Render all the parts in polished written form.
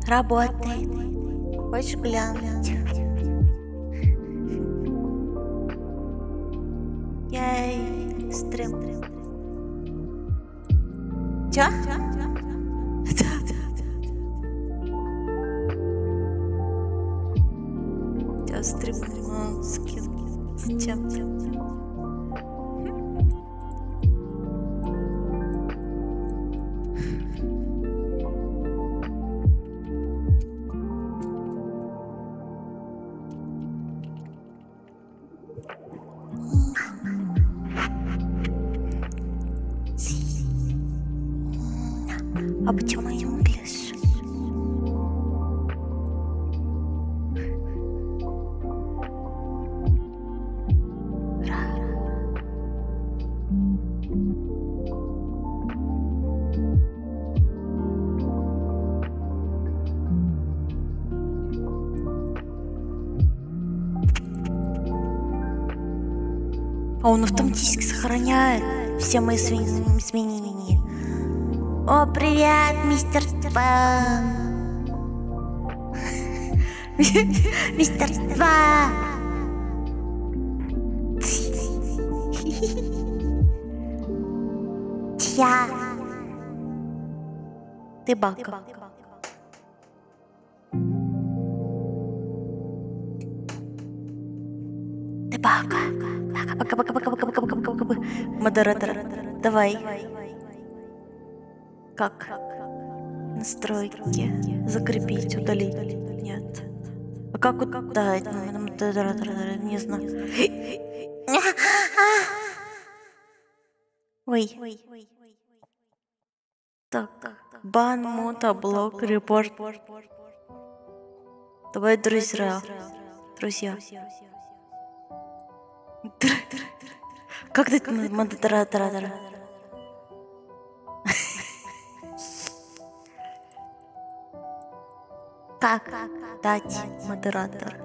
Работает. Хочешь глянуть? Яй, стрим. Чё? Я стрим скин. С чем? А почему инглиш? А он автоматически сохраняет все мои изменения. О, привет, мистер Спам. Мистер Спам. Тя. Ты бака. Ты бака. Пока. Модератор, давай. Как? Настройки. Закрепить, удалить. Нет. А как удалить? Не знаю. Ой. Так. Бан, мотоблок, репорт. Давай, друзья. Как дать модератора? Как дать модератора?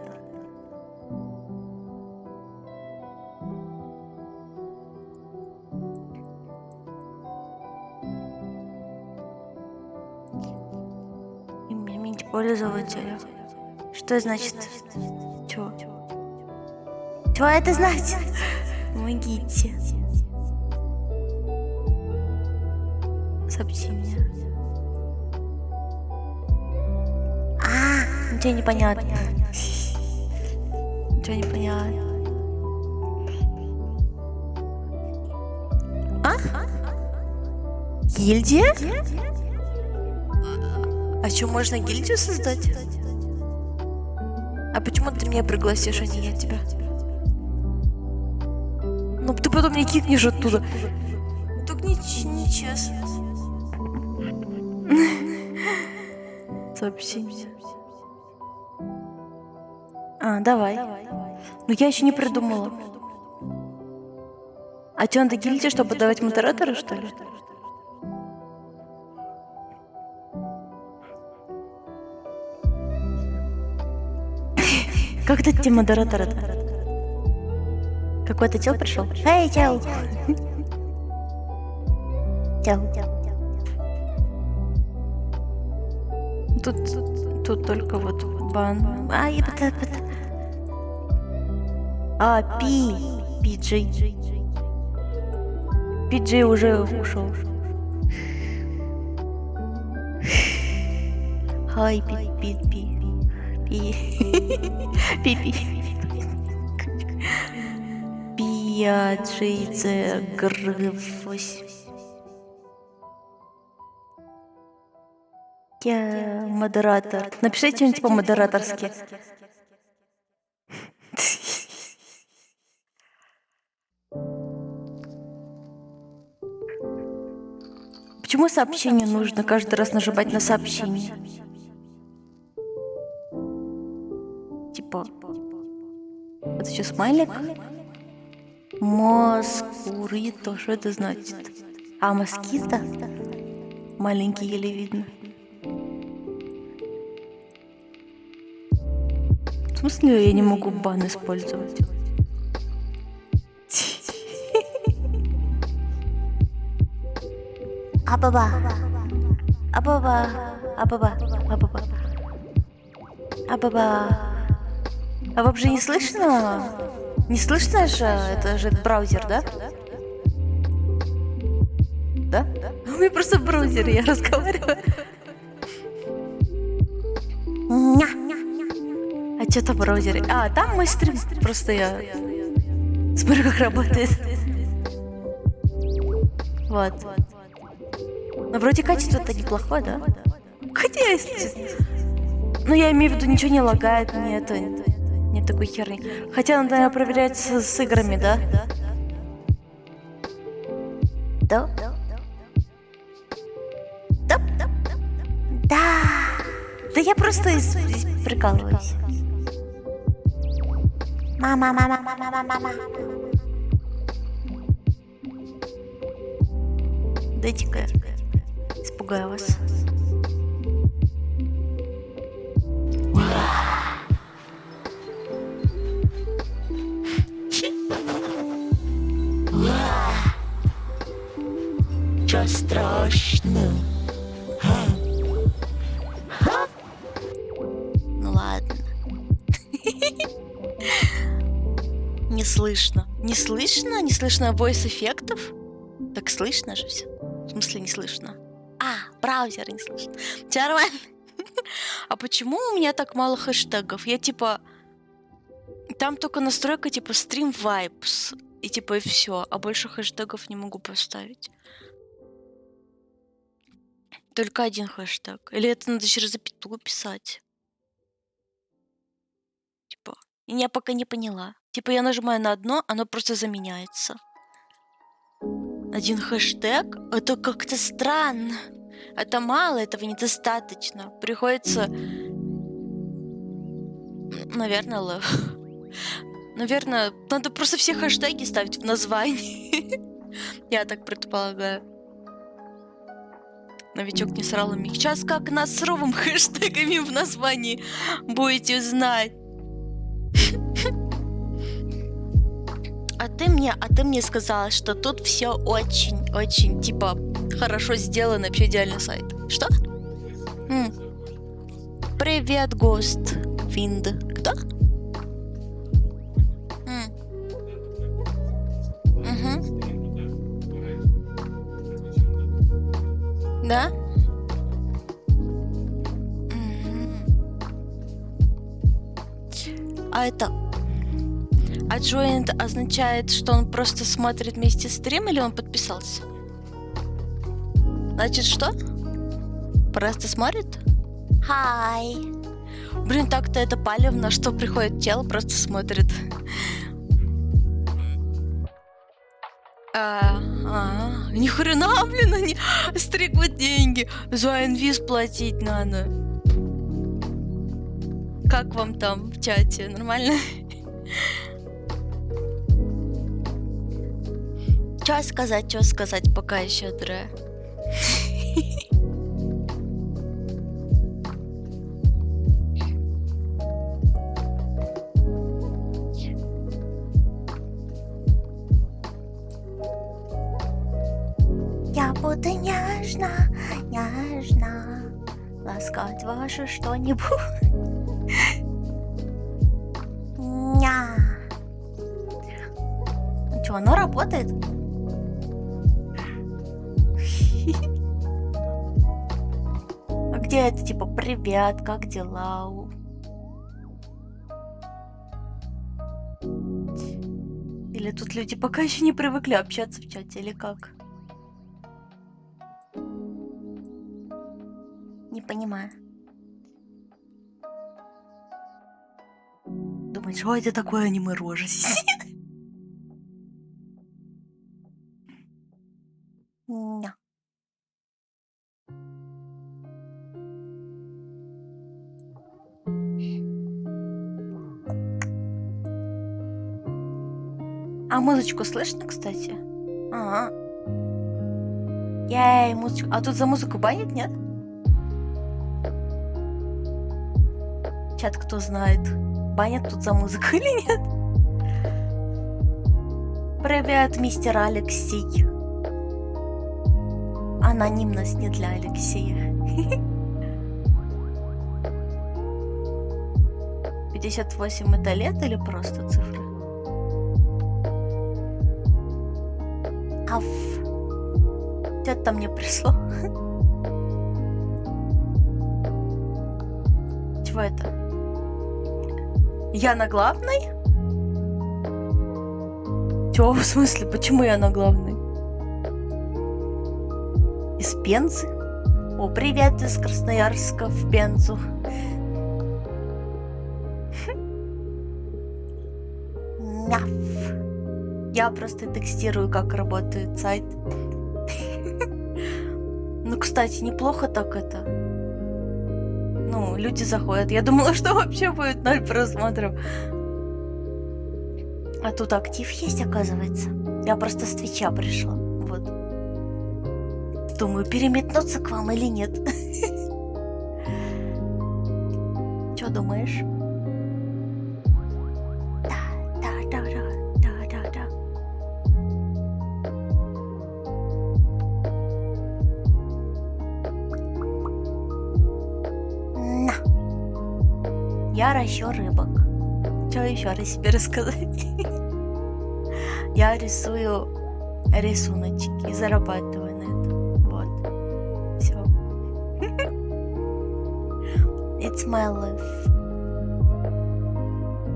Иметь пользователя. Что значит? Чего это значит? Помогите. Сообщение. Ничего не понятно. Гильдия? А что, можно гильдию создать? А почему ты меня пригласишь, а не я тебя? Ну ты потом не кикнешь оттуда. Так нечестно. Сообщение. Давай. Но я еще не придумала. А тебе надо гильдия, чтобы давать модератора, что ли? Как дать тебе модератора-то? Какой-то чел пришел? Эй, чел! Тут только вот бан. Пиджей. Пиджей уже ушел. Хай, Я модератор. Напишите что-нибудь типа модераторски. Почему сообщение нужно каждый раз нажимать на сообщение? Типа, это что, смайлик? Москурито, что это значит? А москита? Маленький еле видно. В смысле я не могу бан использовать? Абаба. А-ба-ба. А вообще не слышно? Не слышно же? Это же браузер, да? Да? У меня просто браузер, я разговариваю. А что там в браузере? А, там мой стрим. Просто я смотрю, как работает. Вот. Но вроде качество-то неплохое, да? Хотя, если честно. Ну, я имею в виду, ничего не лагает, нет такой херни. Хотя надо, наверное, проверять с играми, да? Да? Да? Да! Да я просто прикалываюсь. Мама. Дайте-ка испугаю вас. Чё страшно? Ну ладно. Не слышно. Не слышно? Не слышно voice эффектов? Так слышно же все. В смысле не слышно? А, браузер не слышно. Нормально. А почему у меня так мало хэштегов? Я типа... Там только настройка типа Stream Vibes. И типа и все. А больше хэштегов не могу поставить. Только один хэштег. Или это надо через запятую писать? Типа... Я пока не поняла. Типа я нажимаю на одно, оно просто заменяется. Один хэштег? Это как-то странно. Это мало, этого недостаточно. Приходится... Наверное, Наверное, надо просто все хэштеги ставить в названии. Я так предполагаю. Новичок не срал миг. Сейчас как нас с ровым хэштегами в названии будете знать. А ты мне сказала, что тут все очень, типа, хорошо сделано, вообще идеальный сайт. Что? Привет, Гост Винд. Кто? Да? А это... А joined означает, что он просто смотрит вместе стрим или он подписался? Значит, что? Просто смотрит? Хай. Блин, так-то это палевно, что приходит тело, просто смотрит. Ни хрена, блин, они стригут деньги. За инвиз платить надо. Как вам там в чате? Нормально? Что сказать, пока еще дре. Я буду нежно ласкать ваше что-нибудь. Ня. Что, оно работает? А где это типа привет, как дела? Или тут люди пока еще не привыкли общаться в чате, или как? Не понимаю. Думаешь, что это такое аниме-рожа? А музычку слышно, кстати? Ага. Ей, музычку. А тут за музыку банят, нет? Чат, кто знает, банят тут за музыку или нет? Привет, мистер Алексей. Анонимность не для Алексея. 58 это лет или просто цифры? Аф. Что-то мне пришло. Чего это? Я на главной? Чего, в смысле? Почему я на главной? Из Пензы? О, привет из Красноярска в Пензу. Мяф. Я просто текстирую, как работает сайт. Ну, кстати, неплохо так это. Ну, люди заходят. Я думала, что вообще будет 0 просмотров. А тут актив есть, оказывается. Я просто с Твича пришла. Вот. Думаю, переметнуться к вам или нет. Что думаешь? Да. На. Я ращу рыбок. Что еще раз себе рассказать? Я рисую рисуночки и зарабатываю на этом. Вот. Все. It's my life.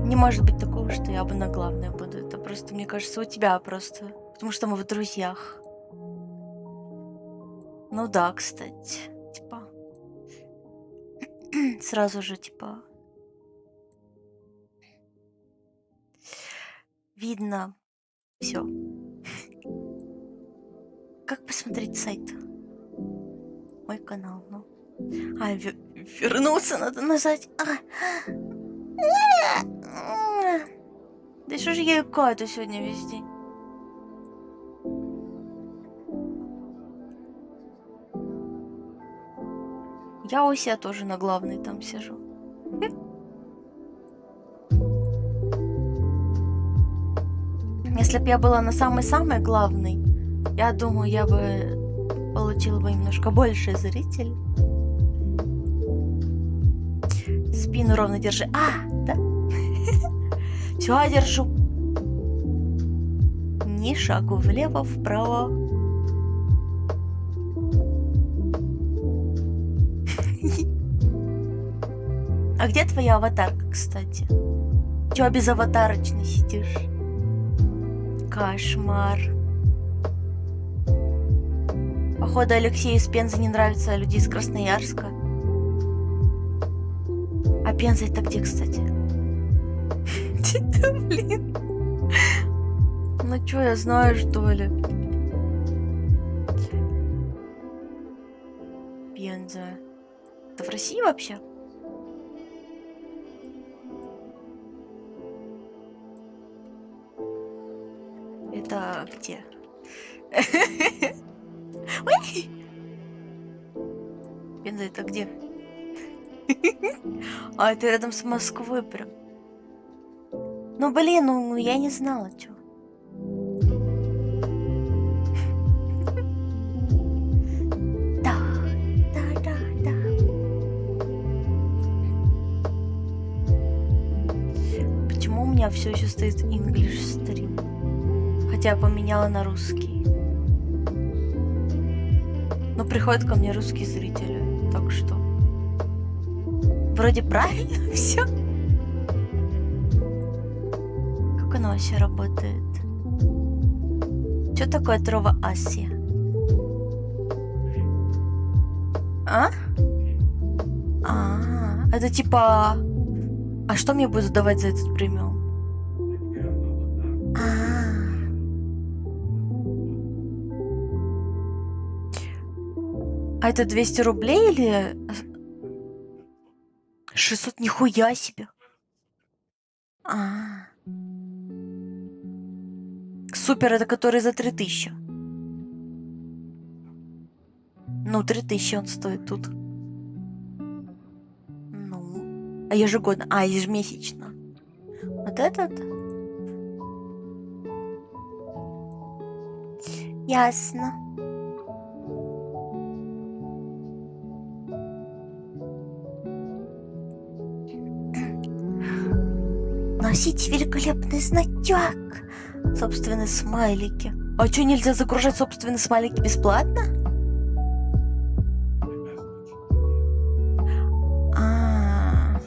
Не может быть такого, что я бы на главное буду. Это просто, мне кажется, у тебя просто. Потому что мы в друзьях. Ну да, кстати. Типа. Сразу же, типа. Видно. Все. Как посмотреть сайт? Мой канал, ну. Вернуться надо нажать. Да что же я икаю-то сегодня весь день? Я у себя тоже на главной там сижу. Если бы я была на самой-самой главной, я думаю, я бы получила бы немножко больше зрителей. Спину ровно держи. Да? Все, держу. Ни шагу влево, вправо. А где твоя аватарка, кстати? Чего без аватарочной сидишь? Кошмар. Походу, Алексею из Пензы не нравится, а люди из Красноярска. А Пенза это где, кстати? Блин. Ну чё, я знаю, что ли? Пенза. Это в России вообще? Это где? Ой! Пенза это где? А это рядом с Москвой прям. Ну блин, ну я не знала, чё. Да. Почему у меня все еще стоит English Stream? Хотя я поменяла на русский. Но приходят ко мне русские зрители, так что вроде правильно все. Как оно вообще работает? Что такое Трова Асия? Это типа... А что мне будет давать за этот премиум? А это 200 рублей или... 600, нихуя себе. Супер, это который за 3000. Ну, 3000 он стоит тут. Ну, а ежегодно, ежемесячно. Вот этот? Ясно. носите великолепный значок. Собственные смайлики. А что, нельзя загружать собственные смайлики бесплатно? А.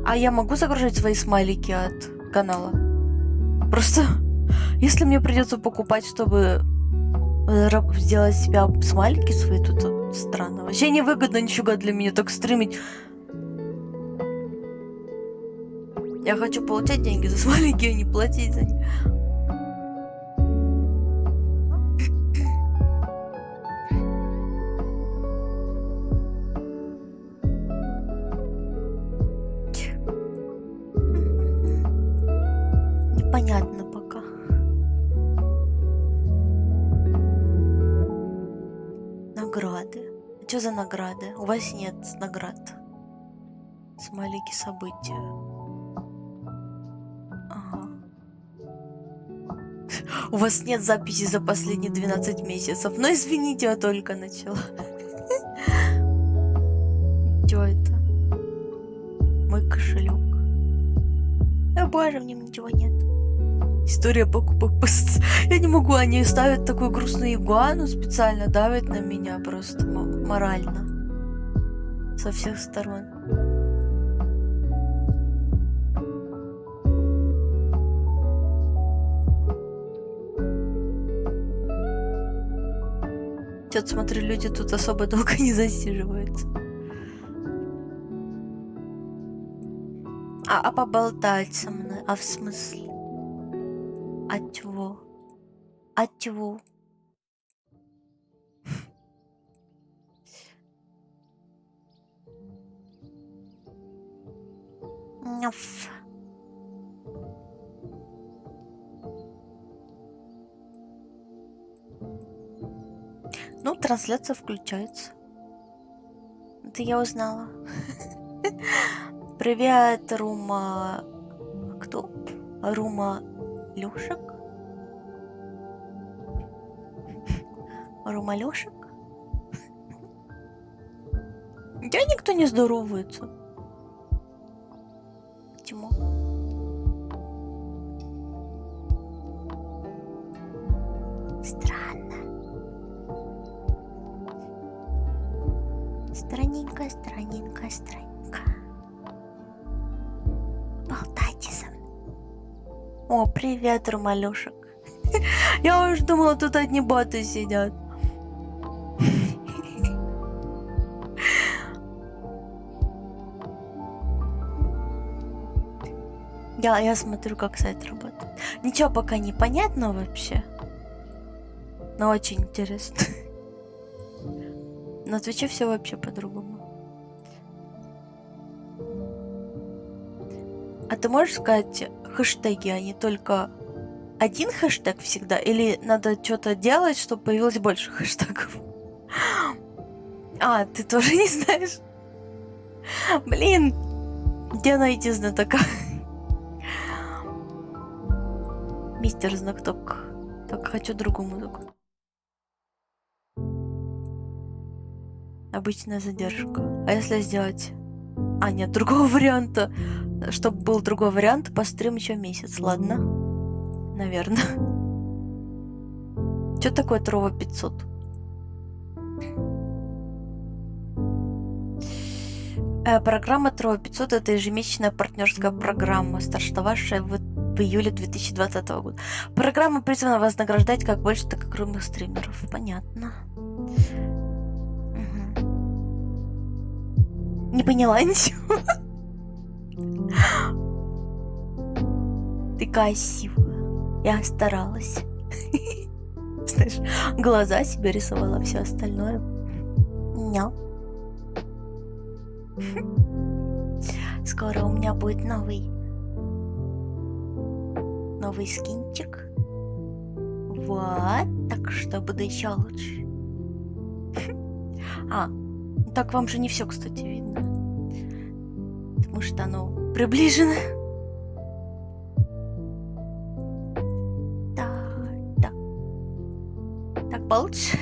А я могу загружать свои смайлики от канала? Просто, если мне придется покупать, чтобы сделать себя смайлики свои, то это странно. Вообще невыгодно нифига для меня так стримить. Я хочу получать деньги за смайлики, а не платить за них. Непонятно пока. Награды. Что за награды? У вас нет наград. Смайлики события. Ага. У вас нет записи за последние 12 месяцев. Ну извините, я только начала. Что это? Мой кошелек. Да боже, в нем ничего нет. История покупок. Я не могу, они ставят такую грустную игуану, специально давят на меня просто морально. Со всех сторон. Что-то смотрю, люди тут особо долго не засиживаются. А поболтать со мной? А в смысле? От чего? От чего? Няф. Ну, трансляция включается. Это я узнала. Привет, Рума... Кто? Рума Лёшек? Рума Лёшек? Я никто не здоровается. Почему? Странно. Странненько, странненько, странненько. Болтайте со мной. О, привет, Ромалёшек. Я уж думала, тут одни боты сидят. Я смотрю, как сайт работает. Ничего пока не понятно вообще. Но очень интересно. На Твиче все вообще по-другому. А ты можешь сказать хэштеги, а не только один хэштег всегда? Или надо что-то делать, чтобы появилось больше хэштегов? А, ты тоже не знаешь? Блин, где найти знатока? Мистер Знаток. Так, хочу другую музыку. Обычная задержка. А если сделать... А, нет, другого варианта. Чтобы был другой вариант, пострим еще месяц, ладно? Наверное. Что такое Трова 500? Программа Трова 500 — это ежемесячная партнерская программа, стартовавшая в июле 2020 года. Программа призвана вознаграждать как больше, так и крупных стримеров. Понятно. Не поняла ничего. Ты красивая. Я старалась. Знаешь, глаза себе рисовала, все остальное. Ня. Скоро у меня будет новый скинчик. Вот. Так что буду еще лучше. А, так вам же не все, кстати, видно. Потому что оно приближено. Так. Так получше.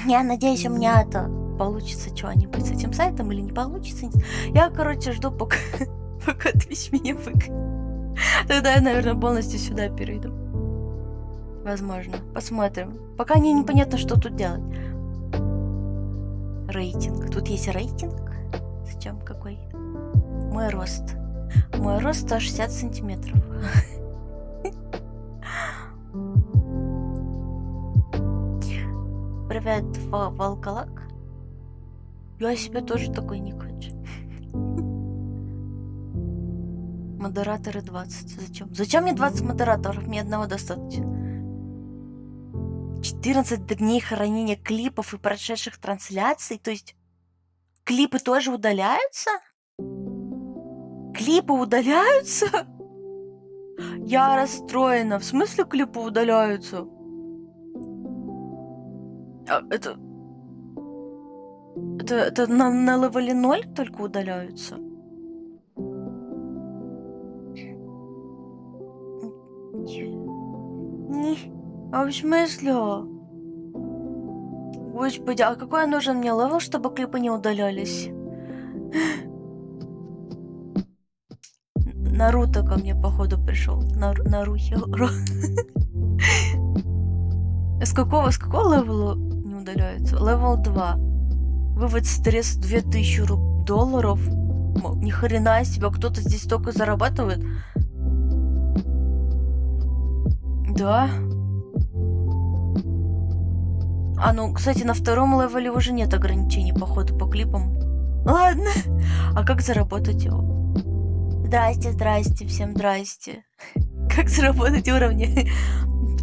Я надеюсь, у меня это получится что-нибудь с этим сайтом или не получится. Я, короче, жду, пока Twitch меня выгонит. Тогда я, наверное, полностью сюда перейду. Возможно. Посмотрим. Пока мне непонятно, что тут делать. Рейтинг. Тут есть рейтинг? Зачем? Какой? Мой рост. Мой рост 160 сантиметров. Привет, волколак. Я себе тоже такой не хочу. Модераторы 20. Зачем? Зачем мне 20 модераторов? Мне одного достаточно. 14 дней хранения клипов и прошедших трансляций. То есть клипы тоже удаляются? Клипы удаляются? Я расстроена. В смысле клипы удаляются? Это на левеле 0 только удаляются? А в смысле? Господи, а какой нужен мне левел, чтобы клипы не удалялись? Наруто ко мне, походу, пришел. Нарухи. С какого левела не удаляется? Левел 2. Вывод стресс $2000. Ни хрена себе, кто-то здесь столько зарабатывает. Да. А, ну, кстати, на втором левеле уже нет ограничений, походу, по клипам. Ладно. А как заработать его? Здрасте, всем здрасте. Как заработать уровни?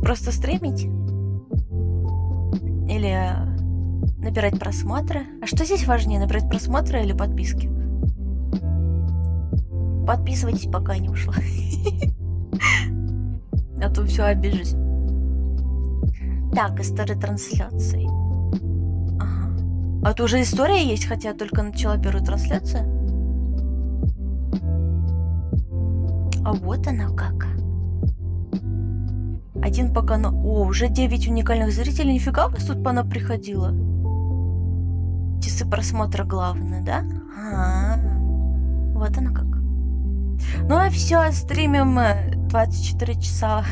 Просто стримить? Или набирать просмотры? А что здесь важнее, набирать просмотры или подписки? Подписывайтесь, пока не ушла. А то все обижусь. Так, история трансляций. Ага. А это уже история есть, хотя я только начала первую трансляцию? А вот она как. Один пока на... О, уже 9 уникальных зрителей. Нифига вас тут пона приходила. Часы просмотра главные, да? Вот она как. Ну и все, стримим 24 часа.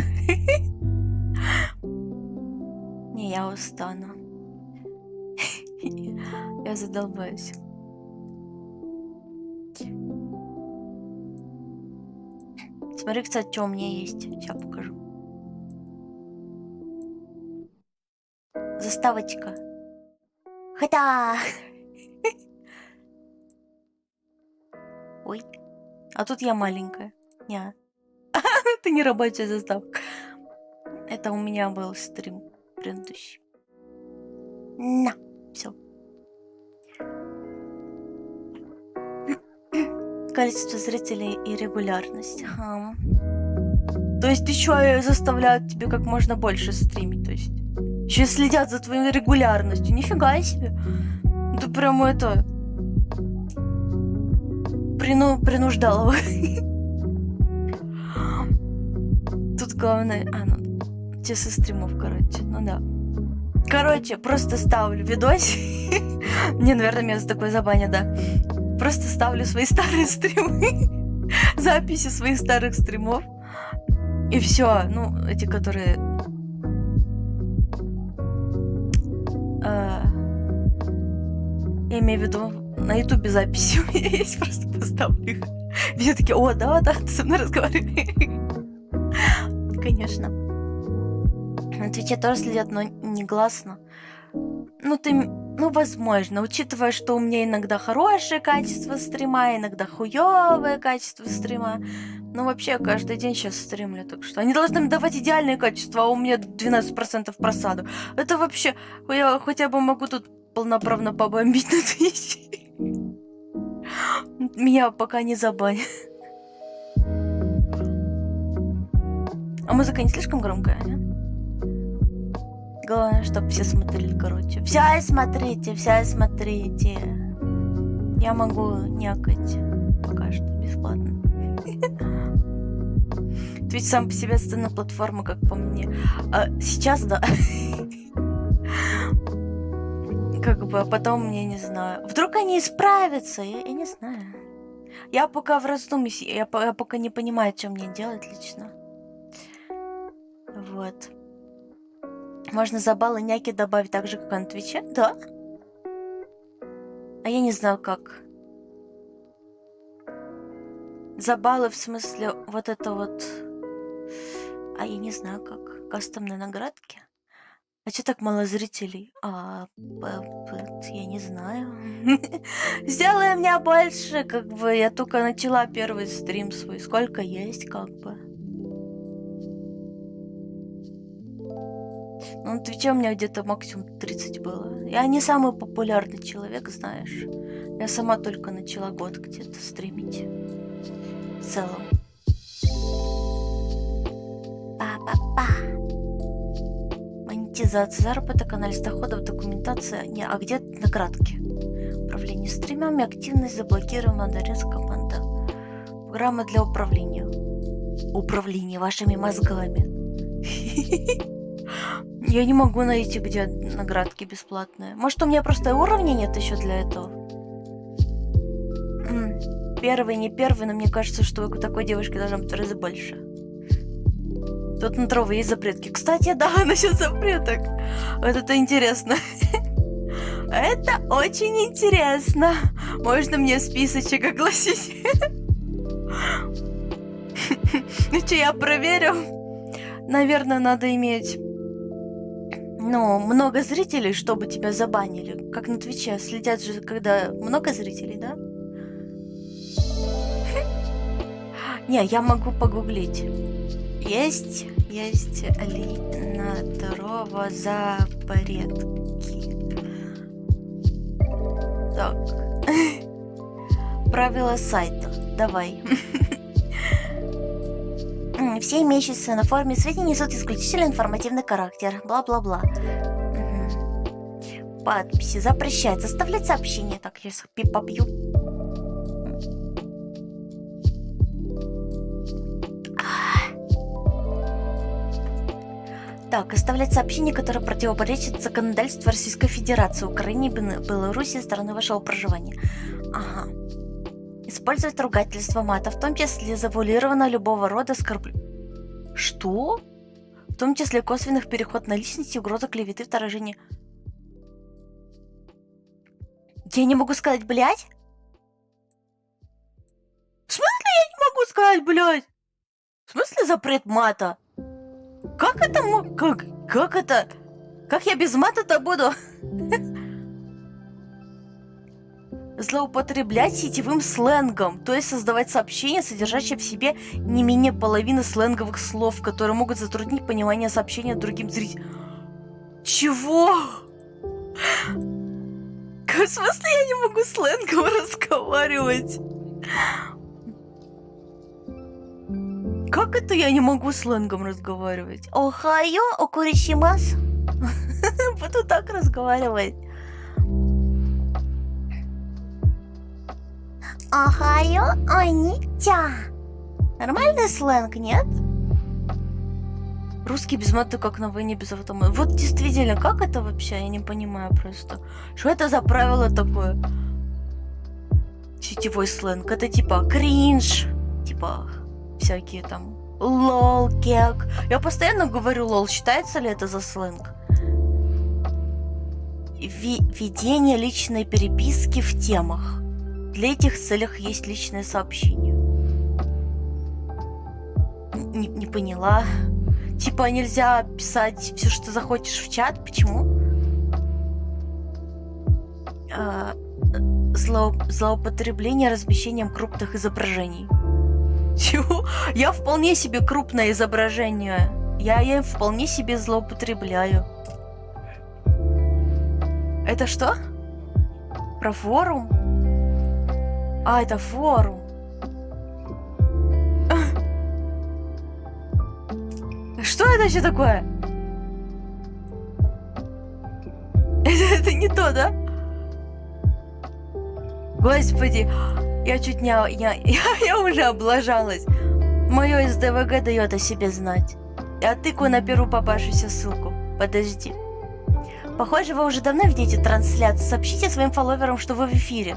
Не, я устану. Я задолбаюсь. Смотри, кстати, что у меня есть. Сейчас покажу. Заставочка. Хотя. Ой. А тут я маленькая. Не. Это не рабочая заставка. Это у меня был стрим предыдущий. На. Все. Количество зрителей и регулярность. Ага. То есть еще заставляют тебе как можно больше стримить. То есть еще следят за твоей регулярностью. Нифига себе. Это прямо это... принуждало. Тут главное... ну, часы стримов, короче. Ну да. Короче, просто ставлю видос. Не, наверное, меня за такое забанят, да. Просто ставлю свои старые стримы. Записи своих старых стримов. И все. Ну, эти, которые... Я имею в виду, на ютубе записи у меня есть, просто поставлю их. Все такие, о, да, ты со мной разговариваешь. Конечно. На Твиче тоже следят, но негласно. Ну, возможно, учитывая, что у меня иногда хорошее качество стрима, иногда хуёвое качество стрима. Ну, вообще, каждый день сейчас стримлю, так что они должны мне давать идеальное качество, а у меня 12% просаду. Это вообще, я хотя бы могу тут полноправно побомбить на Твиче. Меня пока не забанят. А музыка не слишком громкая, да? Главное, чтобы все смотрели, короче. Все смотрите. Я могу някать пока что бесплатно. Твич сам по себе отстойная платформа, как по мне. Сейчас, да. как бы, а потом, я не знаю. Вдруг они исправятся, я не знаю. Я пока в раздумье, я пока не понимаю, что мне делать лично. Вот. Можно за баллы няки добавить так же, как на Твиче? Да. А я не знаю, как. За баллы, в смысле, вот это вот... А я не знаю, как. Кастомные наградки? А чё так мало зрителей? Я не знаю. Сделай меня больше, как бы. Я только начала первый стрим свой. Сколько есть, как бы. Ну, на Твиче у меня где-то максимум 30 было. Я не самый популярный человек, знаешь. Я сама только начала год где-то стримить. В целом. Па-па-па. Монетизация, заработок, анализ доходов, документация. Не, а где наградки? Управление стримами, активность заблокирована, арест команда. Программа для управления. Управление вашими мозгами. Я не могу найти, где наградки бесплатные. Может, у меня просто уровня нет еще для этого? Первый, не первый, но мне кажется, что у такой девушки должно быть в разы больше. Тут на травы есть запретки. Кстати, да, насчет запреток. Вот это интересно. Это очень интересно. Можно мне списочек огласить? Ну что, я проверю. Наверное, надо иметь... много зрителей, чтобы тебя забанили. Как на Твиче. Следят же, когда много зрителей, да? Не, я могу погуглить. Есть ли на Тарово запретки? Так. Правила сайта. Давай. Все имеющиеся на форуме сведения несут исключительно информативный характер. Бла-бла-бла. Подписи. Запрещается оставлять сообщения. Так, я сейчас попью. Так, оставлять сообщения, которые противоречат законодательству Российской Федерации, Украине, Беларуси, страны вашего проживания. Ага. Использовать ругательство мата, в том числе завуалировано любого рода оскорбление. Что? В том числе косвенных переход на личности, угроза клеветы, вторжения. Я не могу сказать, блядь? В смысле я не могу сказать, блядь? В смысле запрет мата? Как это? Как это? Как я без мата-то буду? Злоупотреблять сетевым сленгом, то есть создавать сообщения, содержащие в себе не менее половины сленговых слов, которые могут затруднить понимание сообщения другим зрителям. Чего? В смысле я не могу сленгом разговаривать? Как это я не могу сленгом разговаривать? Охайо, окуришимас. Буду так разговаривать. Охайо, онича. Нормальный сленг, нет? Русский без мата, как на войне без автомата. Вот действительно, как это вообще? Я не понимаю просто. Что это за правило такое? Сетевой сленг. Это типа кринж. Типа всякие там лол, кек. Я постоянно говорю лол. Считается ли это за сленг? Ведение личной переписки в темах. Для этих целях есть личное сообщение. Не поняла. Типа нельзя писать все, что захочешь в чат? Почему? Злоупотребление размещением крупных изображений. Чего? Я вполне себе крупное изображение. Я вполне себе злоупотребляю. Это что? Про форум? А, это форум. Что это вообще такое? Это не то, да? Господи, я чуть не... Я уже облажалась. Мое СДВГ дает о себе знать. Я тыкаю на первую попавшуюся ссылку. Подожди. Похоже, вы уже давно видите трансляцию. Сообщите своим фолловерам, что вы в эфире.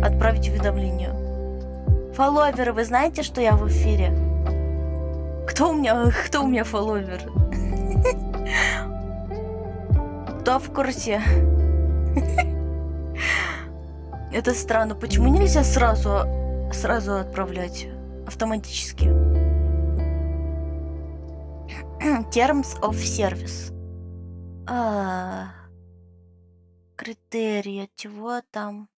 Отправить уведомление. Фолловеры, вы знаете, что я в эфире? Кто у меня фолловер? Кто в курсе? Это странно. Почему нельзя сразу отправлять автоматически? Terms of Service. Критерии. Чего там?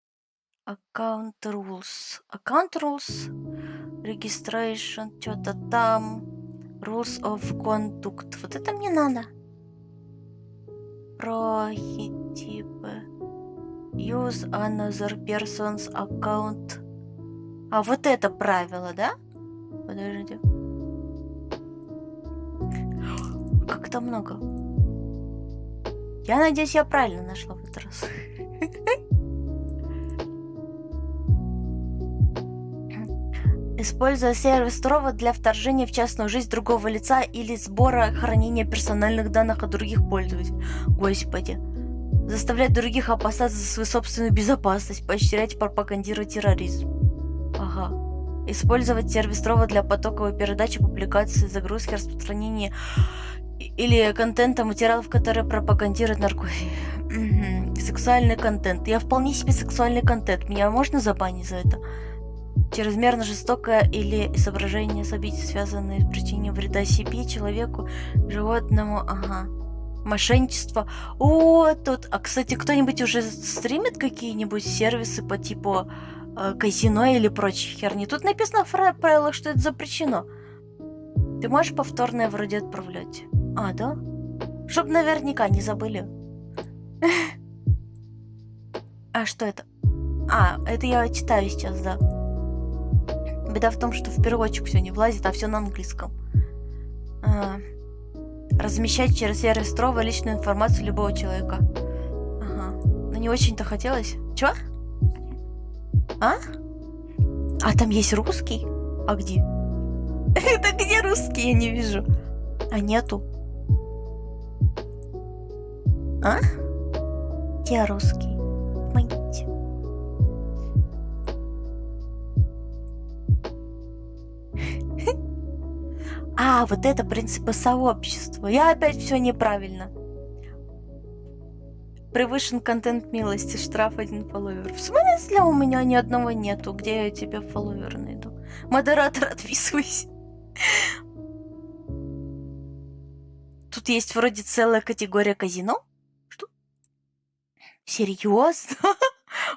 Account Rules. Account Rules. Registration. Что-то там. Rules of Conduct. Вот это мне надо. Prohibit use another person's account. А вот это правило, да? Подождите. Как-то много. Я надеюсь, я правильно нашла в этот раз. Используя сервис Trova для вторжения в частную жизнь другого лица или сбора хранения персональных данных от других пользователей. Господи. Заставлять других опасаться за свою собственную безопасность, поощрять и пропагандировать терроризм. Ага. Использовать сервис Trova для потоковой передачи, публикации, загрузки, распространения или контента материалов, которые пропагандируют наркотики. Сексуальный контент. Я вполне себе сексуальный контент. Меня можно забанить за это? Чрезмерно жестокое или изображение событий, связанные с причинением вреда себе, человеку, животному. Ага. Мошенничество. О, тут. А, кстати, кто-нибудь уже стримит какие-нибудь сервисы по типу казино или прочей херни? Тут написано в правилах, что это запрещено. Ты можешь повторное вроде отправлять? А, да? Чтоб наверняка не забыли. А что это? А, это я читаю сейчас, да. Беда в том, что в переводчик все не влазит, а все на английском. Размещать через сервис Trova личную информацию любого человека. Ага. Но не очень-то хотелось. Чё? А? А там есть русский? А где? Это где русский? Я не вижу. А нету. А? Где русский? Помогите. А, вот это принципы сообщества. Я опять все неправильно. Превышен контент милости, штраф 1 фолловер. В смысле у меня ни одного нету? Где я тебе фолловер найду? Модератор, отписывайся. Тут есть вроде целая категория казино. Что? Серьезно?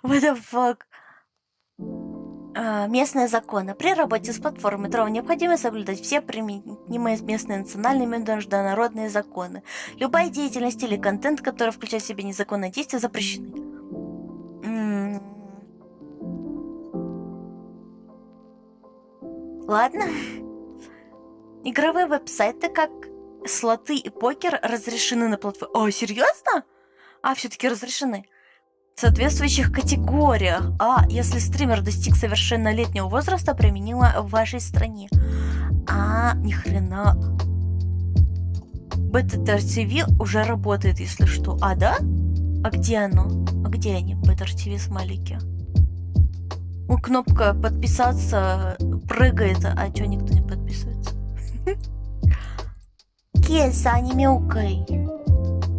What the fuck? Местные законы. При работе с платформой Trova необходимо соблюдать все применимые местные национальные и международные законы. Любая деятельность или контент, который включает в себя незаконные действия, запрещены. Ладно. Игровые веб-сайты, как слоты и покер, разрешены на платформе. О, серьезно? А, все-таки разрешены. В соответствующих категориях. А, если стример достиг совершеннолетнего возраста, применимо в вашей стране. А, ни хрена. BTTR-TV уже работает, если что. А, да? А где оно? А где они, BTTR-TV смайлики? Ну, кнопка подписаться прыгает, а чё никто не подписывается? Кеса, не мяукай.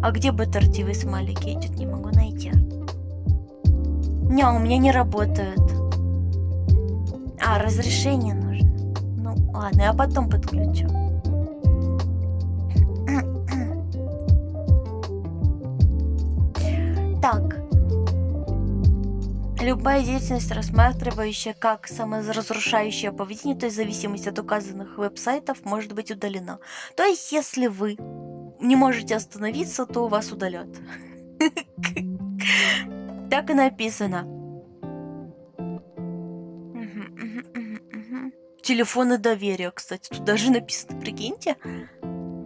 А где BTTR-TV смайлики? Я что-то не могу найти. Не, у меня не работает. А, разрешение нужно. Ну, ладно, я потом подключу. Так. Любая деятельность, рассматривающая как саморазрушающее поведение, то есть в зависимости от указанных веб-сайтов, может быть удалена. То есть, если вы не можете остановиться, то вас удалят. Так и написано. Телефоны доверия, кстати, тут даже написано, прикиньте.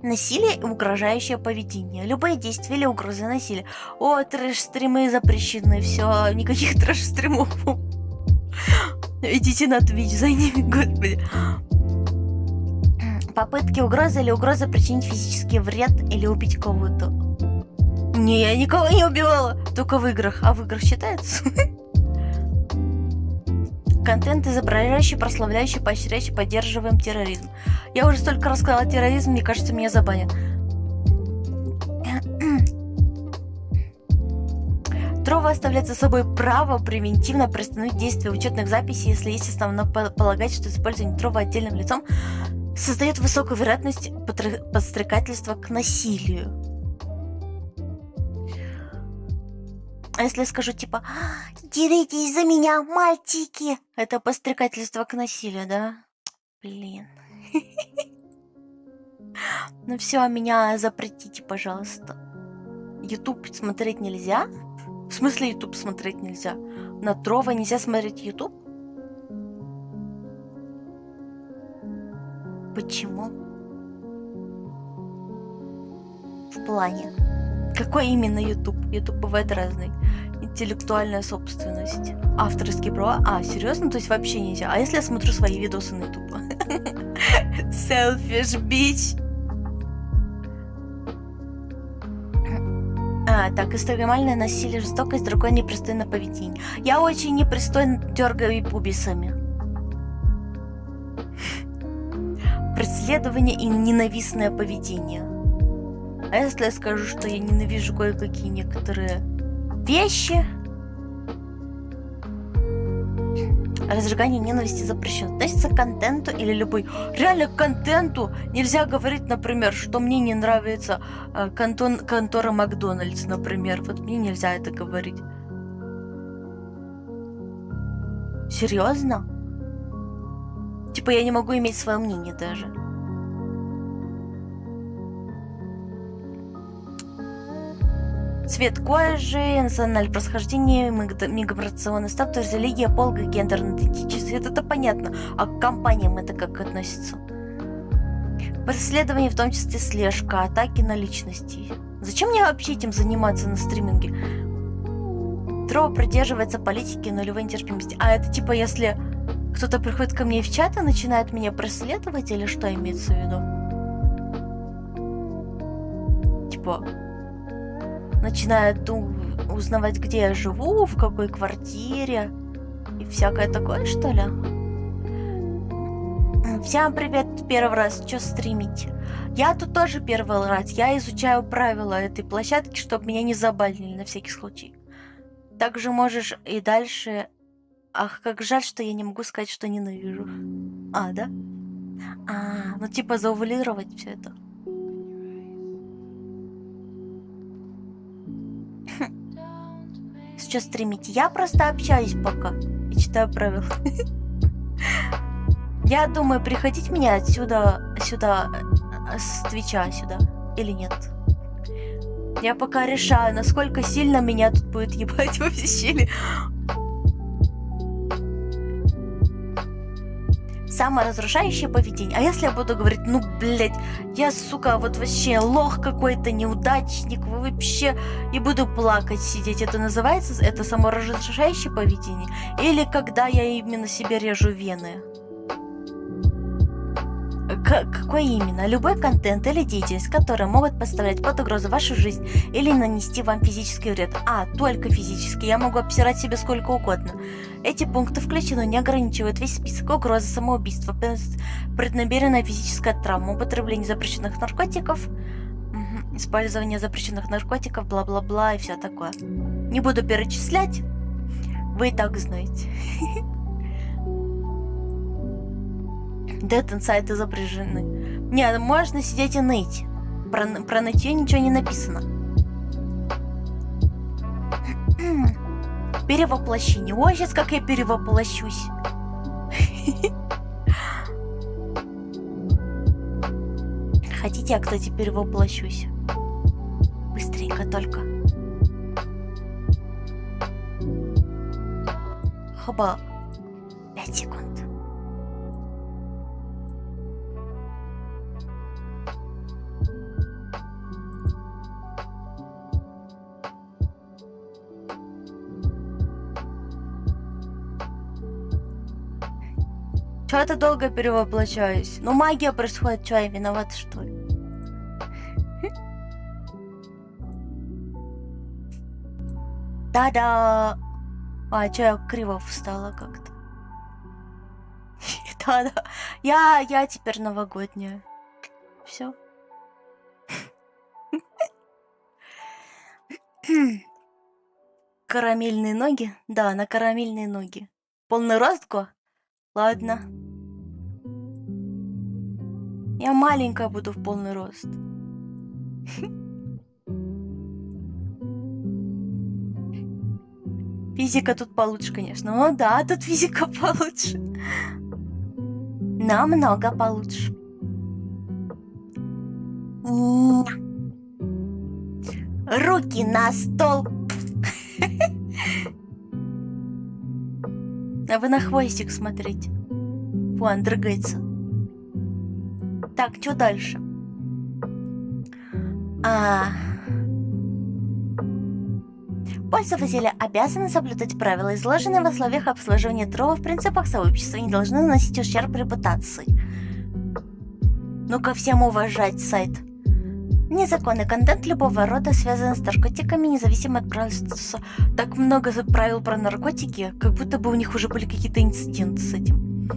Насилие и угрожающее поведение. Любые действия или угрозы насилия. О, трэш-стримы запрещены. Все, никаких трэш-стримов. Идите на Twitch за ними, господи. Попытки угрозы или угроза причинить физический вред или убить кого-то. Не, я никого не убивала. Только в играх. А в играх считается? Контент, изображающий, прославляющий, поощряющий, поддерживаем терроризм. Я уже столько рассказала терроризм, мне кажется, меня забанят. Трова оставляет за собой право превентивно приостановить действие учетных записей, если есть основано полагать, что использование Трова отдельным лицом создает высокую вероятность подстрекательства к насилию. А если я скажу типа «Деритесь за меня, мальчики!» Это подстрекательство к насилию, да? Блин. Ну все, меня запретите, пожалуйста. YouTube смотреть нельзя? В смысле YouTube смотреть нельзя? На Трова нельзя смотреть YouTube? Почему? В плане. Какой именно YouTube? YouTube бывает разный. Интеллектуальная собственность. Авторские права. А, серьезно? То есть вообще нельзя? А если я смотрю свои видосы на YouTube? Selfish bitch. Так, экстремальное насилие, жестокость, другое непристойное поведение. Я очень непристойно дергаю пубисами. Преследование и ненавистное поведение. А если я скажу, что я ненавижу кое-какие некоторые вещи? Разжигание ненависти запрещено. Относится к контенту или любой... Реально к контенту нельзя говорить, например, что мне не нравится контора Макдональдс, например. Вот мне нельзя это говорить. Серьезно? Типа я не могу иметь свое мнение даже. Цвет кожи, национальное происхождение, миграционный статус, религия, пол, гендерная идентичность. Это понятно. А к компаниям это как относится? Преследование, в том числе слежка, атаки на личности. Зачем мне вообще этим заниматься на стриминге? Трова придерживается политики нулевой нетерпимости. А это типа если кто-то приходит ко мне в чат и начинает меня преследовать, или что имеется в виду? Типа... начинают узнавать, где я живу, в какой квартире и всякое такое, что ли? Всем привет, первый раз, что стримите? Я тут тоже первый раз, я изучаю правила этой площадки, чтобы меня не забанили на всякий случай. Также можешь и дальше... Ах, как жаль, что я не могу сказать, что ненавижу. А, да? Ну типа заувалировать все это. Сейчас стримите. Я просто общаюсь пока и читаю правила. Я думаю, приходить мне отсюда, сюда, с Твича сюда, или нет. Я пока решаю, насколько сильно меня тут будет ебать во все щели. Саморазрушающее поведение. А если я буду говорить, ну, блядь, я, сука, вот вообще лох какой-то, неудачник, вообще, и буду плакать, сидеть. Это называется, это саморазрушающее поведение? Или когда я именно себе режу вены? Какой именно? Любой контент или деятельность, которые могут поставлять под угрозу вашу жизнь или нанести вам физический вред. Только физический. Я могу обсирать себе сколько угодно. Эти пункты включены, не ограничивают весь список: угрозы, самоубийство, преднамеренная физическая травма, употребление запрещенных наркотиков, использование запрещенных наркотиков, бла-бла-бла и все такое. Не буду перечислять. Вы и так знаете. Dead Inside изображены. Не, можно сидеть и ныть. Про нытье ничего не написано. Перевоплощение. Ой, сейчас как я перевоплощусь. Хотите, я, кстати, перевоплощусь? Быстренько только. Хоба. 5 секунд. Чё я долго перевоплощаюсь? Ну, магия происходит, чё я виноват, что ли? Да-да. А, чё я криво встала как-то? Да-да. Я теперь новогодняя. Все. Карамельные ноги? Да, на карамельные ноги. Полный рост, го? Ладно. Я маленькая буду в полный рост. Физика тут получше, конечно. О, да, тут физика получше. Намного получше. Руки на стол. А вы на хвостик смотрите. Вон, дрыгается. Так, что дальше? Пользователи обязаны соблюдать правила, изложенные в условиях обслуживания ТРО в принципах сообщества, и не должны наносить ущерб репутации. Ну-ка всем уважать сайт. Незаконный контент любого рода, связанный с наркотиками, независимо от правил статуса. Так много правил про наркотики, как будто бы у них уже были какие-то инциденты с этим.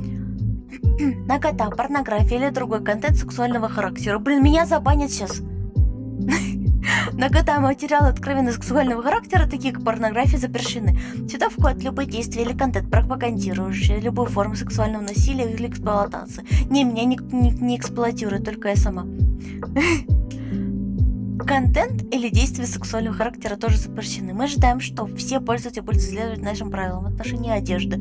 Нагота, порнография или другой контент сексуального характера. Блин, меня забанят сейчас. Нагота, материалы откровенно сексуального характера, такие как порнография, запрещены. Сюда входят любые действия или контент, пропагандирующие любую форму сексуального насилия или эксплуатации. Не, меня не эксплуатирует, только я сама. Контент или действия сексуального характера тоже запрещены. Мы ожидаем, что все пользователи будут следовать нашим правилам в отношении одежды,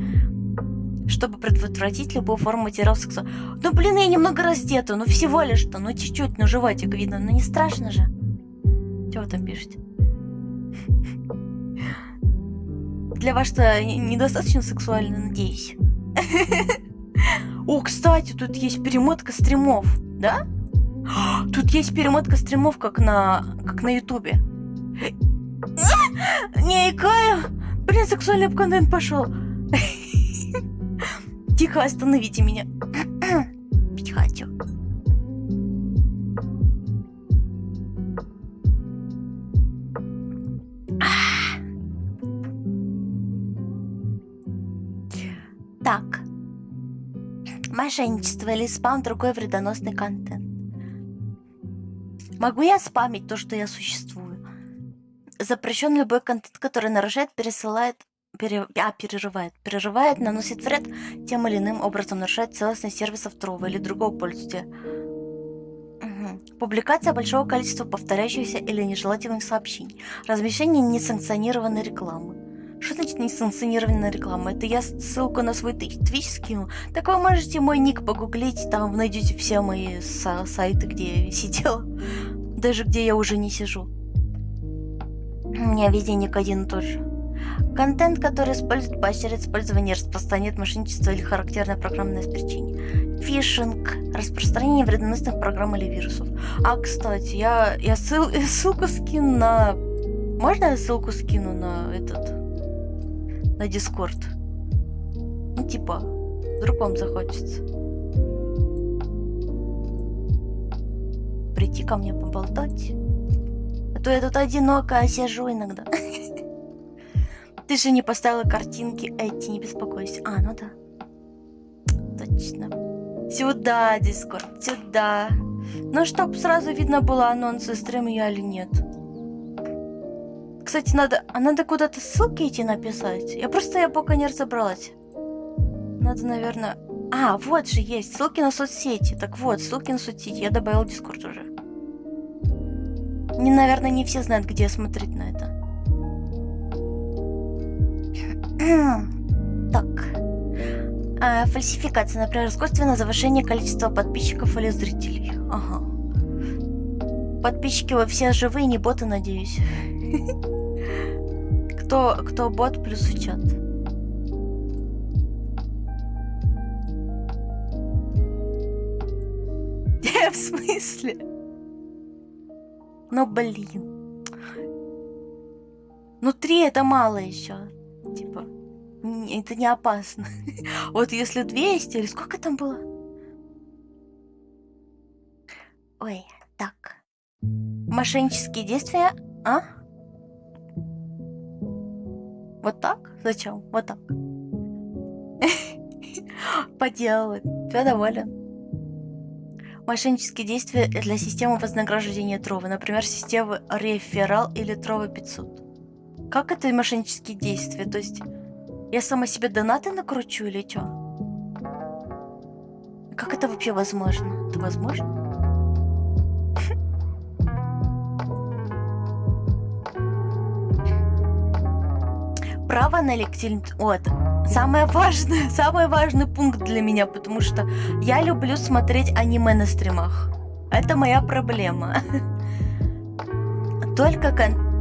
чтобы предотвратить любую форму материалов сексуального. Ну блин, я немного раздета, ну всего лишь-то, ну чуть-чуть, ну животик видно, ну не страшно же. Что вы там пишете? Для вас что, недостаточно сексуально, надеюсь? О, кстати, тут есть перемотка стримов, да? Тут есть перемотка стримов, как на Ютубе. Не икаю. Блин, сексуальный контент пошел. Тихо, остановите меня. Пить хочу. Так. Мошенничество или спам, другой вредоносный контент. Могу я спамить то, что я существую? Запрещен любой контент, который нарушает, прерывает, наносит вред тем или иным образом, нарушает целостность сервисов второго или другого пользователя. Публикация большого количества повторяющихся или нежелательных сообщений. Размещение несанкционированной рекламы. Что значит несанкционированная реклама? Это я ссылку на свой твич скину. Так вы можете мой ник погуглить, там найдете все мои сайты, где я сидела. Даже где я уже не сижу. У меня везде ник один и тот же. Контент, который использует, поощряет использование, распространяет мошенничество или характерное программное обеспечение. Фишинг. Распространение вредоносных программ или вирусов. А, кстати, я ссылку скину на... Можно я ссылку скину на на Discord? Ну, типа, вдруг вам захочется прийти ко мне поболтать. А то я тут одинокая сижу иногда. Ты же не поставила картинки эти, не беспокойся. А, ну да. Точно. Сюда, Discord, сюда. Ну, чтоб сразу видно было, анонсы стрима я или нет. Кстати, надо куда-то ссылки идти написать. Я пока не разобралась. Надо, наверное... А, вот же есть. Ссылки на соцсети. Так вот, ссылки на соцсети. Я добавила Discord уже. Наверное, не все знают, где смотреть на это. Так. Фальсификация, например, искусственное завышение количества подписчиков или зрителей. Ага. Подписчики вы все живые, не боты, надеюсь. Кто бот, плюс в чат. В смысле? Ну блин. Ну 3 это мало еще. Типа, это не опасно. Вот если 200, или сколько там было? Ой, так. Мошеннические действия, а? Вот так? Зачем? Вот так. Поделывает. Все доволен. Мошеннические действия для системы вознаграждения Трова. Например, системы Реферал или Трова 500. Как это мошеннические действия? То есть я сама себе донаты накручу или что? Как это вообще возможно? Это возможно? Право на электричество. Вот. Самый важный пункт для меня, потому что я люблю смотреть аниме на стримах. Это моя проблема. Только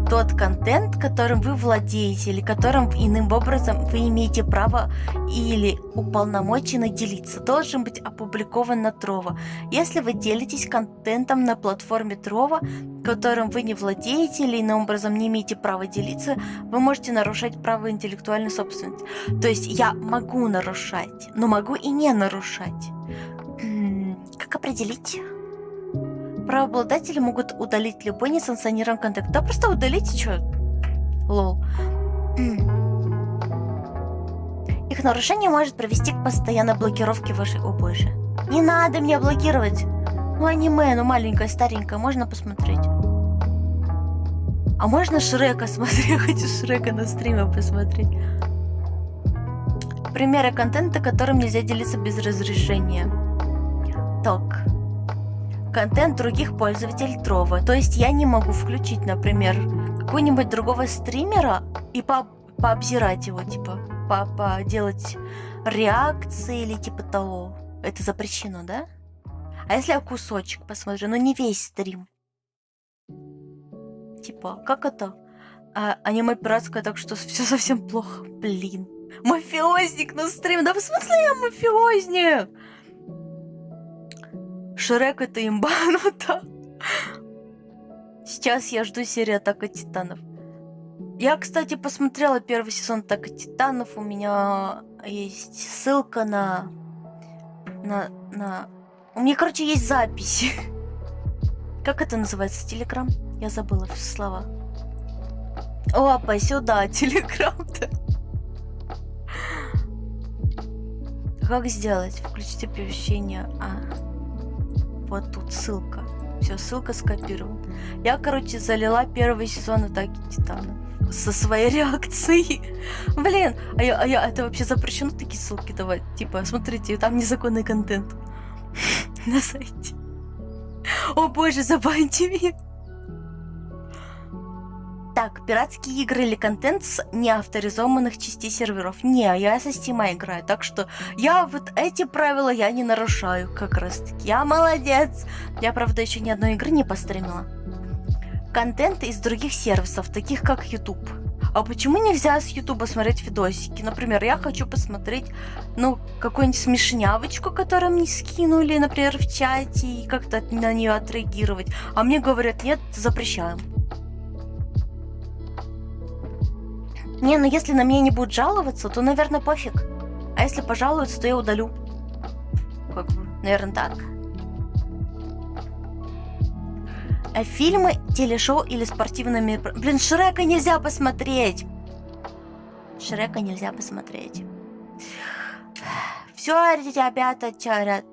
тот контент, которым вы владеете, или которым иным образом вы имеете право или уполномочены делиться, должен быть опубликован на Трова. Если вы делитесь контентом на платформе Трова, которым вы не владеете или иным образом не имеете права делиться, вы можете нарушать право интеллектуальной собственности. То есть я могу нарушать, но могу и не нарушать. Как определить? Правообладатели могут удалить любой несанкционированный контент. Да просто удалите, чё? Лол. Их нарушение может привести к постоянной блокировке вашей... О боже. Не надо меня блокировать. Ну аниме, ну маленькое, старенькое, можно посмотреть. А можно Шрека смотреть? Я хочу Шрека на стриме посмотреть. Примеры контента, которым нельзя делиться без разрешения. Так. Контент других пользователей Трова. То есть я не могу включить, например, какого-нибудь другого стримера и пообзирать его, типа, делать реакции или типа того. Это запрещено, да? А если я кусочек посмотрю, но не весь стрим? Типа, как это? Аниме пиратское, так что все совсем плохо. Блин. Мафиозник на стрим. Да в смысле я мафиозник? Шрек это имба, ну да. Сейчас я жду серию Атака Титанов. Я, кстати, посмотрела первый сезон Атака Титанов. У меня есть ссылка на... У меня, короче, есть запись. Как это называется? Телеграм? Я забыла все слова. Опа, сюда, Телеграм-то. Как сделать? Включить оповещение. Вот тут ссылка. Все, ссылка скопирована. Я, короче, залила первый сезон Атаки Титанов со своей реакцией. Блин, это вообще запрещено такие ссылки давать? Типа, смотрите, там незаконный контент на сайте. О боже, забаньте меня. Так, пиратские игры или контент с неавторизованных частей серверов. Не, я со Steam играю, так что я вот эти правила я не нарушаю как раз таки. Я молодец. Я, правда, еще ни одной игры не постримила. Контент из других сервисов, таких как YouTube. А почему нельзя с YouTube смотреть видосики? Например, я хочу посмотреть, какую-нибудь смешнявочку, которую мне скинули, например, в чате, и как-то на нее отреагировать. А мне говорят, нет, запрещаем. Не, если на меня не будут жаловаться, то, наверное, пофиг. А если пожалуются, то я удалю. Как бы, наверное, так. Фильмы, телешоу или спортивные мероприятия. Блин, Шрека нельзя посмотреть. Шрека нельзя посмотреть. Все, ребята, чарят.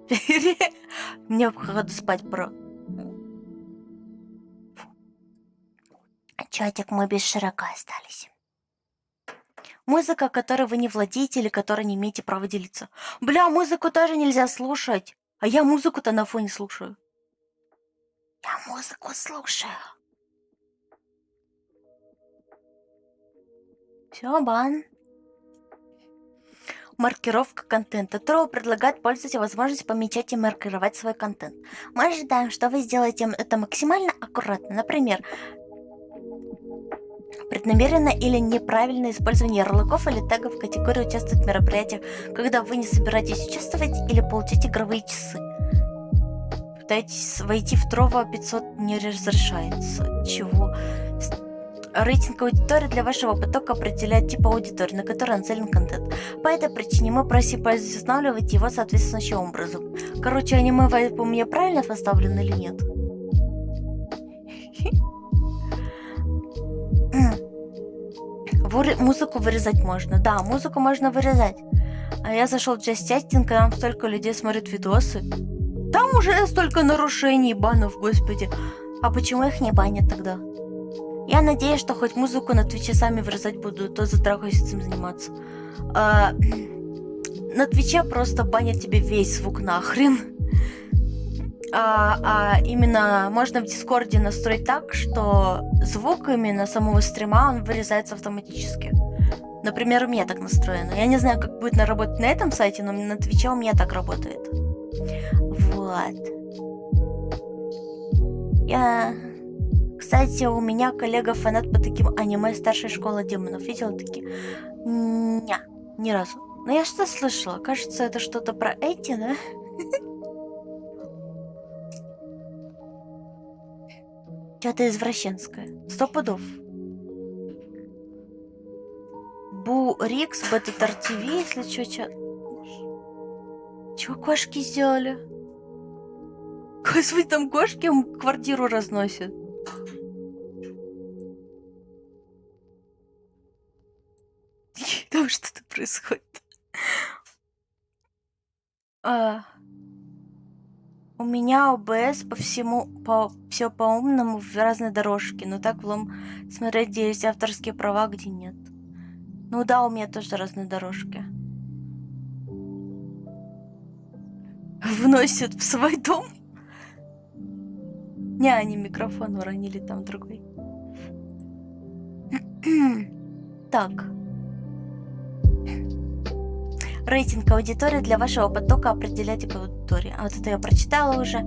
Мне походу спать про... Чатик, мы без Шрека остались. Музыка, которой вы не владеете или которой не имеете права делиться. Бля, музыку тоже нельзя слушать. А я музыку-то на фоне слушаю. Я музыку слушаю. Все, бан. Маркировка контента. Трова предлагает пользователю возможность помечать и маркировать свой контент. Мы ожидаем, что вы сделаете это максимально аккуратно. Например, преднамеренное или неправильное использование ярлыков или тегов в категории «Участвовать в мероприятиях», когда вы не собираетесь участвовать или получить игровые часы. Пытаетесь войти в Трова 500 не разрешается. Чего? Рейтинг аудитории для вашего потока определяет тип аудитории, на который нацелен контент. По этой причине мы просим пользователя устанавливать его соответствующим образом. Короче, аниме у меня правильно поставлено или нет? Музыку вырезать можно. Да, музыку можно вырезать. А я зашел в Just Chatting, там столько людей смотрят видосы. Там уже столько нарушений, банов, господи. А почему их не банят тогда? Я надеюсь, что хоть музыку на Твиче сами вырезать буду, то затрахаюсь этим заниматься. На Твиче просто банят тебе весь звук нахрен. Именно можно в Дискорде настроить так, что звук именно самого стрима, он вырезается автоматически. Например, у меня так настроено. Я не знаю, как будет работать на этом сайте, но на Твиче у меня так работает. Вот. Кстати, у меня коллега фанат по таким аниме «Старшая школа демонов». Видела такие? Ни разу. Но я что слышала? Кажется, это что-то про эти, да? Что-то извращенское. 100 пудов. Бу Рикс, Бета-Тар ТВ, если что. Чего кошки сделали? Господи, там кошки квартиру разносят. Там что-то происходит. У меня ОБС все по-умному в разные дорожки. Но так влом смотреть, где есть авторские права, где нет. Ну да, у меня тоже разные дорожки. Вносят в свой дом. Не, они микрофон уронили, там другой. Так. Рейтинг аудитории для вашего потока определяйте по аудитории. А вот это я прочитала уже.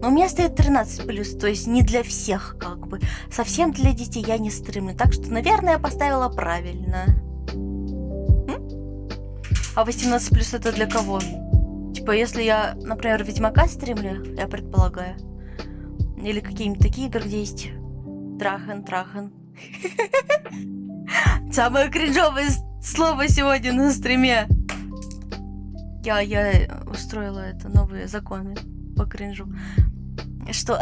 Но у меня стоит 13+, то есть не для всех, как бы. Совсем для детей я не стримлю. Так что, наверное, я поставила правильно. А 18+ это для кого? Типа, если я, например, Ведьмака стримлю, я предполагаю. Или какие-нибудь такие игры, где есть Трахан. Самое кринжовое слово сегодня на стриме. Я устроила это, новые законы по кринжу. Что?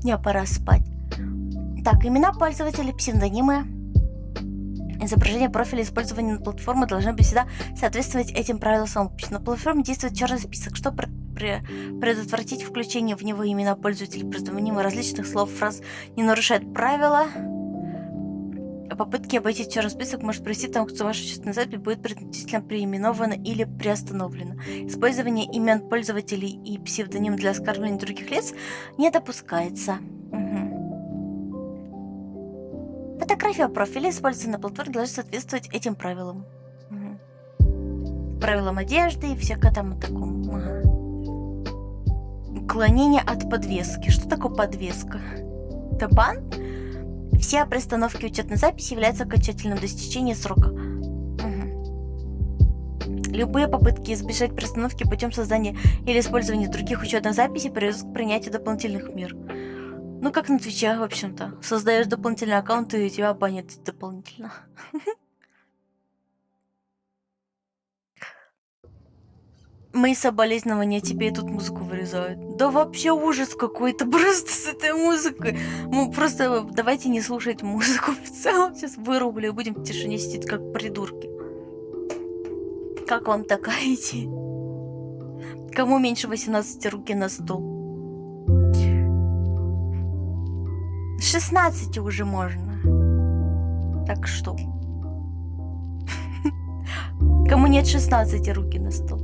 Мне пора спать. Так, имена пользователей, псевдонимы, изображение профиля, использование на платформе должны быть всегда соответствовать этим правилам самописи. На платформе действует черный список, что предотвратить включение в него имена пользователей, псевдонимы различных слов, фраз не нарушает правила. Попытки обойти черный список может привести к тому, что ваша частная запись будет принудительно переименована или приостановлена. Использование имен пользователей и псевдоним для оскорбления других лиц не допускается. Фотография профиля, используется на платформе, должна соответствовать этим правилам. Правилам одежды и всякое там таком. Уклонение от подвески. Что такое подвеска? Это бан? Все приостановки учетной записи являются окончательным достижением срока. Любые попытки избежать приостановки путем создания или использования других учетных записей приведут к принятию дополнительных мер. Ну, как на Твиче, в общем-то. Создаешь дополнительный аккаунт, и тебя банят дополнительно. Мои соболезнования, тебе и тут музыку вырезают. Да вообще ужас какой-то просто с этой музыкой. Ну, просто давайте не слушать музыку в целом. Сейчас вырублю и будем в тишине сидеть, как придурки. Как вам такая идея? Кому меньше 18 руки на стол? 16 уже можно. Так что? Кому нет 16 руки на стол?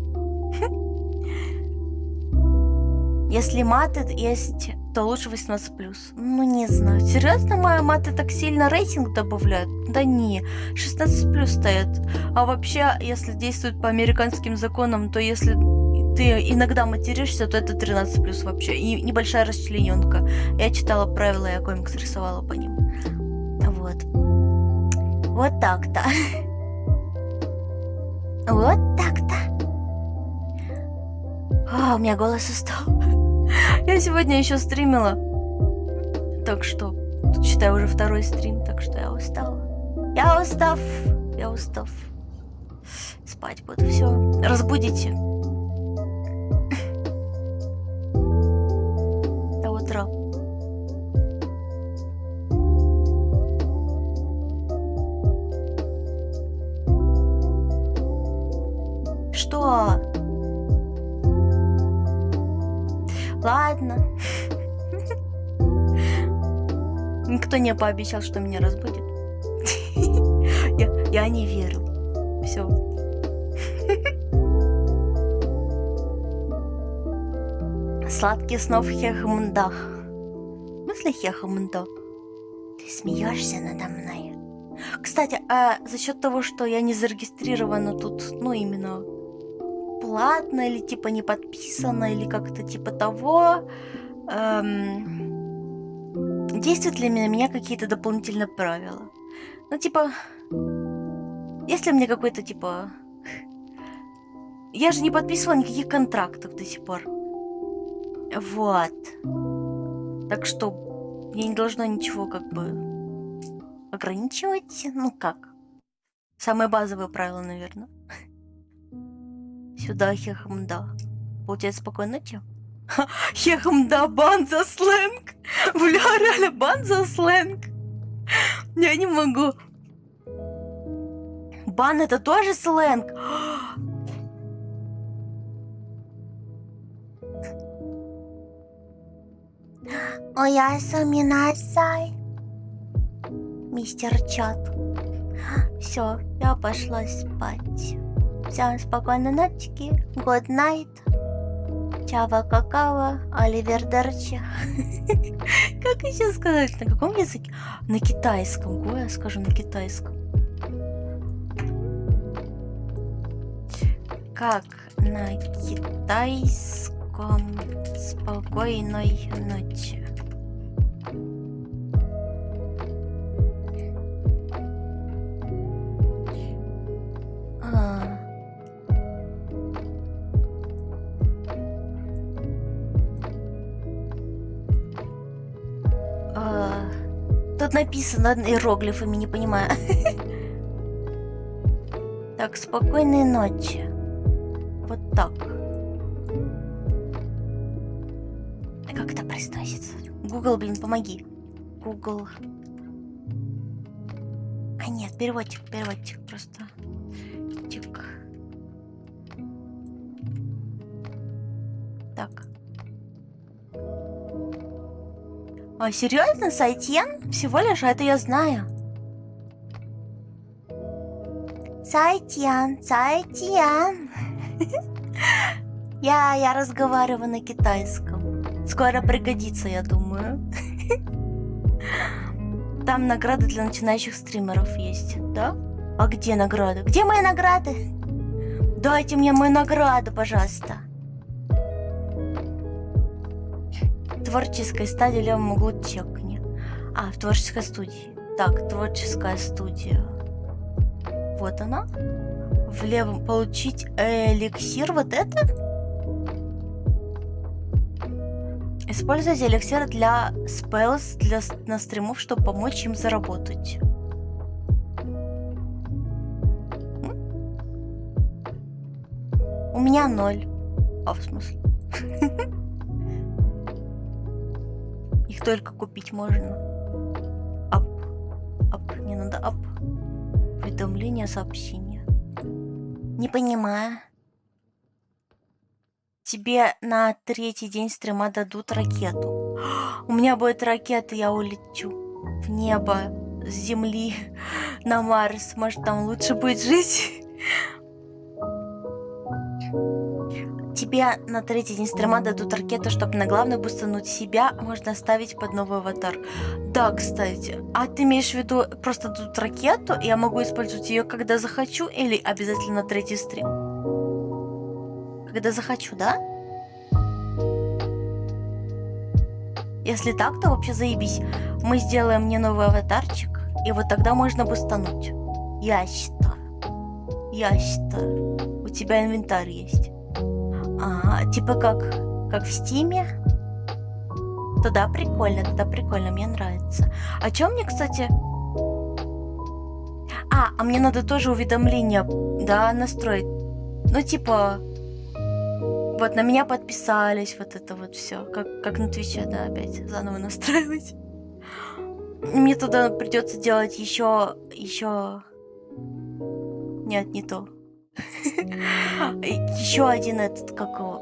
Если маты есть, то лучше 18+. Ну, не знаю. Серьезно, мои маты так сильно рейтинг добавляют? Да не, 16+ стоят. А вообще, если действует по американским законам, то если ты иногда материшься, то это 13+ вообще. И небольшая расчлененка. Я читала правила, я комикс рисовала по ним. Вот. Вот так-то. Вот так-то. О, у меня голос устал. Я сегодня еще стримила. Так что, тут считаю уже второй стрим, так что я устала. Я устав. Спать буду, все. Разбудите. До утра. Ладно. Никто не пообещал, что меня разбудит. Я не верю. Все. Сладких снов Хехмундах. В смысле Хехмундах? Ты смеешься надо мной? Кстати, а за счет того, что я не зарегистрирована тут, ну именно платно или типа не подписана или как-то типа того, действуют ли на меня какие-то дополнительные правила? Ну типа, если мне какой-то типа... Я же не подписывала никаких контрактов до сих пор. Вот. Так что я не должна ничего как бы ограничивать. Ну как? Самые базовые правила, наверное. Сюда хехмда. Получается, спокойной ночи. Хехмда, бан за сленг. Бля, реально бан за сленг. Я не могу. Бан это тоже сленг. Оясаминасай. Мистер Чат. Все, я пошла спать. Всем спокойной ночки. Good night. Чава какао, оливердерчи. Как еще сказать? На каком языке? На китайском. Ой, я скажу на китайском. Как на китайском? Спокойной ночи. Тут написано иероглифами, не понимаю. Так, спокойной ночи. Вот так. Как это произносится? Google, блин, помоги. Google. А нет, переводчик просто. Тик. Так. А, серьезно, Сайтьян? Всего лишь, а это я знаю. Сайтьян. Я разговариваю на китайском. Скоро пригодится, я думаю. Там награды для начинающих стримеров есть, да? А где награды? Где мои награды? Дайте мне мою награду, пожалуйста. В творческой стадии в левом углу чекни. А, в творческой студии. Так, творческая студия. Вот она. В левом получить эликсир. Вот это? Используйте эликсир для спеллс на стримов, чтобы помочь им заработать. У меня 0. А, в смысле? Их только купить можно. Ап. Не надо ап. Уведомление, сообщение. Не понимаю. Тебе на 3-й день стрима дадут ракету. У меня будет ракета, я улечу в небо с Земли на Марс. Может, там лучше будет жить? Тебе на 3-й день стрима дадут ракету, чтобы на главный бустануть себя, можно ставить под новый аватар. Да, кстати. А ты имеешь в виду просто дадут ракету, и я могу использовать ее, когда захочу, или обязательно на 3-й стрим? Когда захочу, да? Если так, то вообще заебись. Мы сделаем мне новый аватарчик, и вот тогда можно бустануть. Я считаю. У тебя инвентарь есть. Типа как в Стиме? Тогда прикольно, мне нравится. А чё мне, кстати... А мне надо тоже уведомления, да, настроить. Ну, типа... Вот на меня подписались, вот это вот все. Как на Твиче, да, опять заново настраивать. Мне туда придется делать еще... Нет, не то. Еще один этот, как его...